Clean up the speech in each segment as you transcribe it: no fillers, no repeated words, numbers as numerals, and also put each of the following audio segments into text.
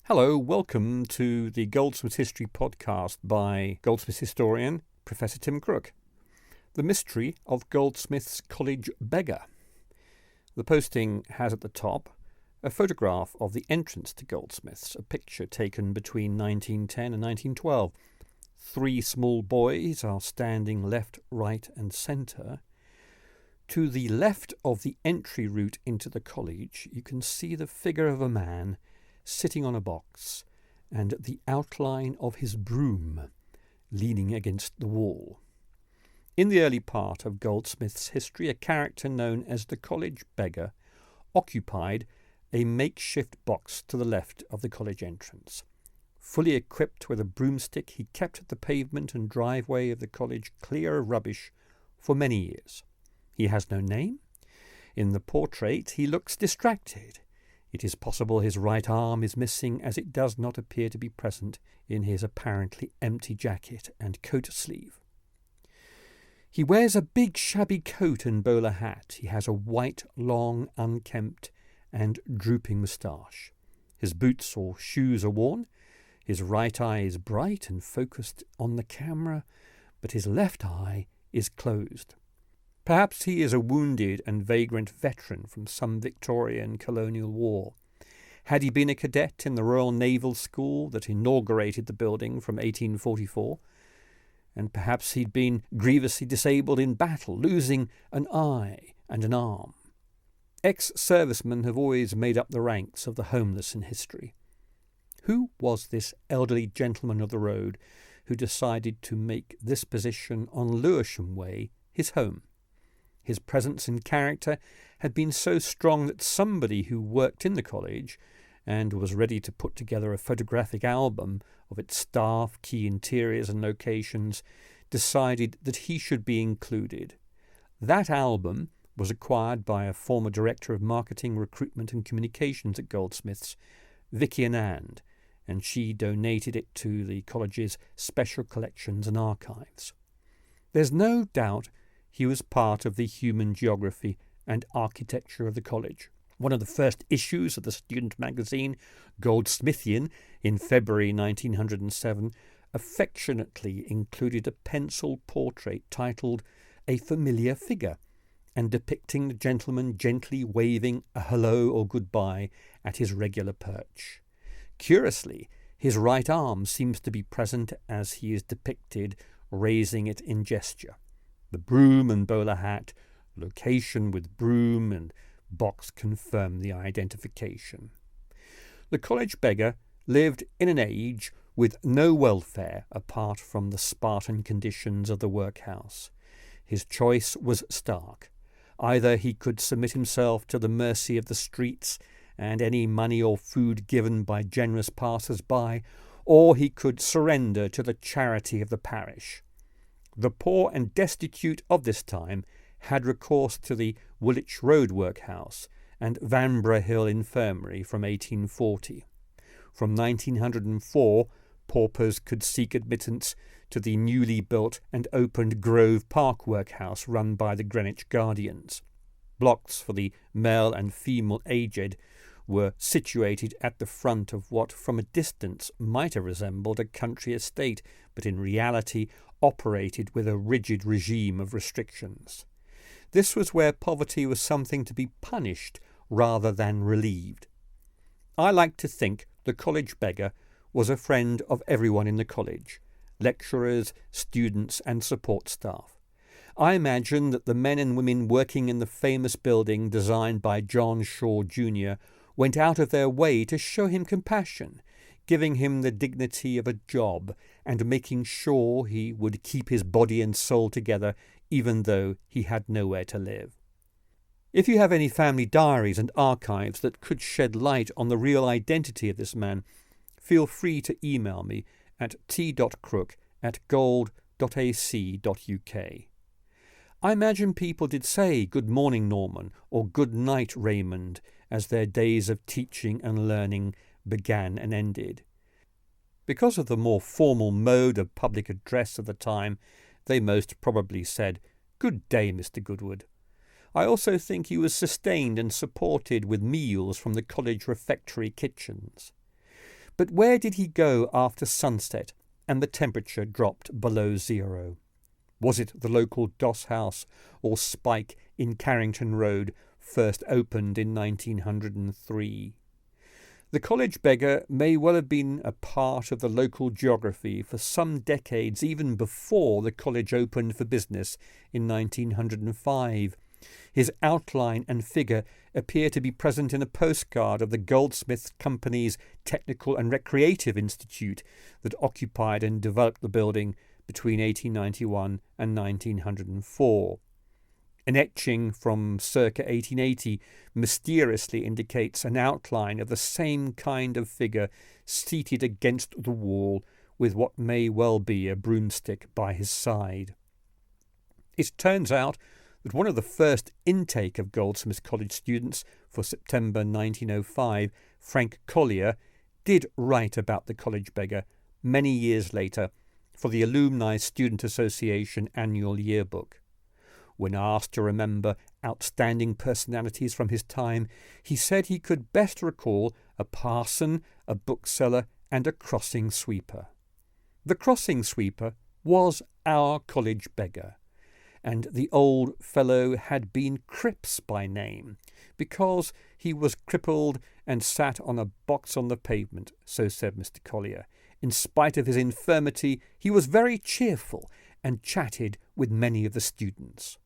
Hello, welcome to the Goldsmiths History Podcast by Goldsmiths historian Professor Tim Crook. The Mystery of Goldsmiths College Beggar. The posting has at the top a photograph of the entrance to Goldsmiths, a picture taken between 1910 and 1912. Three small boys are standing left, right and centre. To the left of the entry route into the college, you can see the figure of a man sitting on a box, and the outline of his broom leaning against the wall. In the early part of Goldsmiths' history, a character known as the college beggar occupied a makeshift box to the left of the college entrance. Fully equipped with a broomstick, he kept the pavement and driveway of the college clear of rubbish for many years. He has no name. In the portrait, he looks distracted. It is possible his right arm is missing, as it does not appear to be present in his apparently empty jacket and coat sleeve. He wears a big shabby coat and bowler hat. He has a white, long, unkempt and drooping moustache. His boots or shoes are worn. His right eye is bright and focused on the camera, but his left eye is closed. Perhaps he is a wounded and vagrant veteran from some Victorian colonial war. Had he been a cadet in the Royal Naval School that inaugurated the building from 1844? And perhaps he'd been grievously disabled in battle, losing an eye and an arm. Ex-servicemen have always made up the ranks of the homeless in history. Who was this elderly gentleman of the road who decided to make this position on Lewisham Way his home? His presence and character had been so strong that somebody who worked in the college and was ready to put together a photographic album of its staff, key interiors and locations decided that he should be included. That album was acquired by a former director of marketing, recruitment and communications at Goldsmiths, Vicky Anand, and she donated it to the college's special collections and archives. There's no doubt he was part of the human geography and architecture of the college. One of the first issues of the student magazine, Goldsmithian, in February 1907, affectionately included a pencil portrait titled A Familiar Figure, and depicting the gentleman gently waving a hello or goodbye at his regular perch. Curiously, his right arm seems to be present as he is depicted raising it in gesture. The broom and bowler hat, location with broom and box confirm the identification. The college beggar lived in an age with no welfare apart from the Spartan conditions of the workhouse. His choice was stark. Either he could submit himself to the mercy of the streets and any money or food given by generous passers-by, or he could surrender to the charity of the parish. The poor and destitute of this time had recourse to the Woolwich Road Workhouse and Vanbrugh Hill Infirmary from 1840. From 1904, paupers could seek admittance to the newly built and opened Grove Park Workhouse run by the Greenwich Guardians. Blocks for the male and female aged were situated at the front of what from a distance might have resembled a country estate, but in reality operated with a rigid regime of restrictions. This was where poverty was something to be punished rather than relieved. I like to think the college beggar was a friend of everyone in the college, lecturers, students and support staff. I imagine that the men and women working in the famous building designed by John Shaw Jr. went out of their way to show him compassion, giving him the dignity of a job and making sure he would keep his body and soul together even though he had nowhere to live. If you have any family diaries and archives that could shed light on the real identity of this man, feel free to email me at t.crook@gold.ac.uk. I imagine people did say "Good morning, Norman," or "Good night, Raymond," as their days of teaching and learning began and ended. Because of the more formal mode of public address of the time, they most probably said, "Good day, Mr. Goodwood." I also think he was sustained and supported with meals from the college refectory kitchens. But where did he go after sunset and the temperature dropped below zero? Was it the local doss house or spike in Carrington Road, first opened in 1903? The college beggar may well have been a part of the local geography for some decades, even before the college opened for business in 1905. His outline and figure appear to be present in a postcard of the Goldsmiths Company's Technical and Recreative Institute that occupied and developed the building between 1891 and 1904. An etching from circa 1880 mysteriously indicates an outline of the same kind of figure seated against the wall with what may well be a broomstick by his side. It turns out that one of the first intake of Goldsmiths College students for September 1905, Frank Collier, did write about the college beggar many years later for the Alumni Student Association annual yearbook. When asked to remember outstanding personalities from his time, he said he could best recall a parson, a bookseller, and a crossing sweeper. The crossing sweeper was our college beggar, and the old fellow had been Cripps by name, because he was crippled and sat on a box on the pavement, so said Mr. Collier. In spite of his infirmity, he was very cheerful and chatted with many of the students.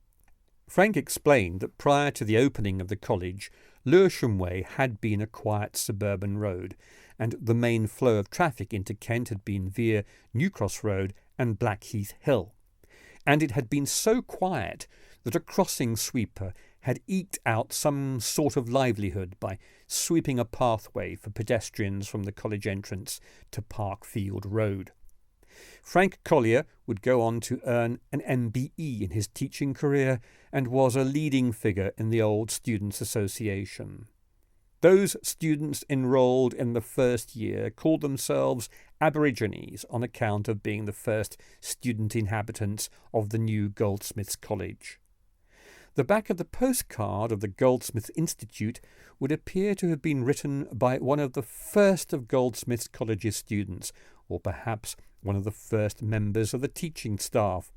Frank explained that prior to the opening of the college, Lewisham Way had been a quiet suburban road, and the main flow of traffic into Kent had been via New Cross Road and Blackheath Hill. And it had been so quiet that a crossing sweeper had eked out some sort of livelihood by sweeping a pathway for pedestrians from the college entrance to Parkfield Road. Frank Collier would go on to earn an MBE in his teaching career and was a leading figure in the Old Students' Association. Those students enrolled in the first year called themselves Aborigines on account of being the first student inhabitants of the new Goldsmiths College. The back of the postcard of the Goldsmiths Institute would appear to have been written by one of the first of Goldsmiths College's students, or perhaps one of the first members of the teaching staff.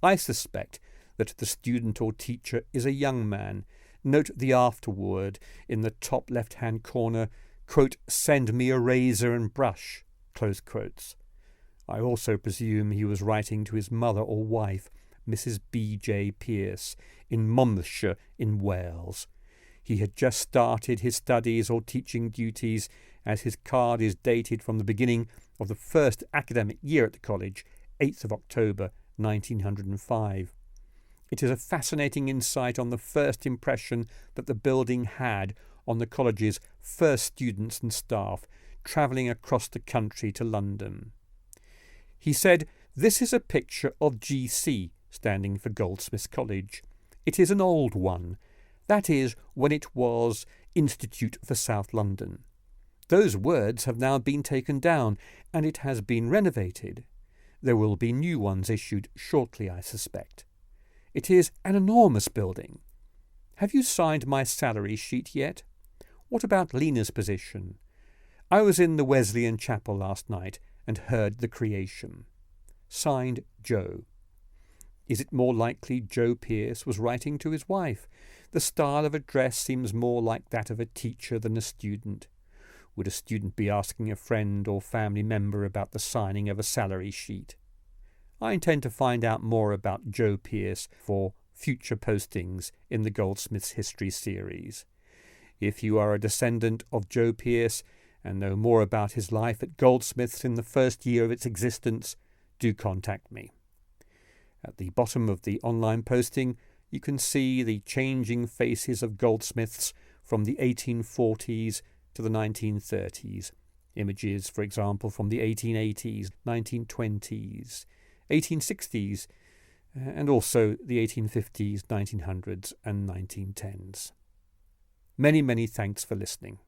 I suspect that the student or teacher is a young man. Note the afterword in the top left-hand corner, quote, "Send me a razor and brush," close quotes. I also presume he was writing to his mother or wife, Mrs. B.J. Pearce, in Monmouthshire in Wales. He had just started his studies or teaching duties, as his card is dated from the beginning of the first academic year at the college, 8th of October 1905. It is a fascinating insight on the first impression that the building had on the college's first students and staff travelling across the country to London. He said, "This is a picture of GC, standing for Goldsmiths College. It is an old one. That is, when it was Institute for South London. Those words have now been taken down, and it has been renovated. There will be new ones issued shortly, I suspect. It is an enormous building. Have you signed my salary sheet yet? What about Lena's position? I was in the Wesleyan Chapel last night and heard the creation. Signed, Joe." Is it more likely Joe Pearce was writing to his wife? The style of address seems more like that of a teacher than a student. Would a student be asking a friend or family member about the signing of a salary sheet? I intend to find out more about Joe Pearce for future postings in the Goldsmiths History series. If you are a descendant of Joe Pearce and know more about his life at Goldsmiths in the first year of its existence, do contact me. At the bottom of the online posting, you can see the changing faces of Goldsmiths from the 1840s to the 1930s. Images, for example, from the 1880s, 1920s, 1860s, and also the 1850s, 1900s, and 1910s. Many, many thanks for listening.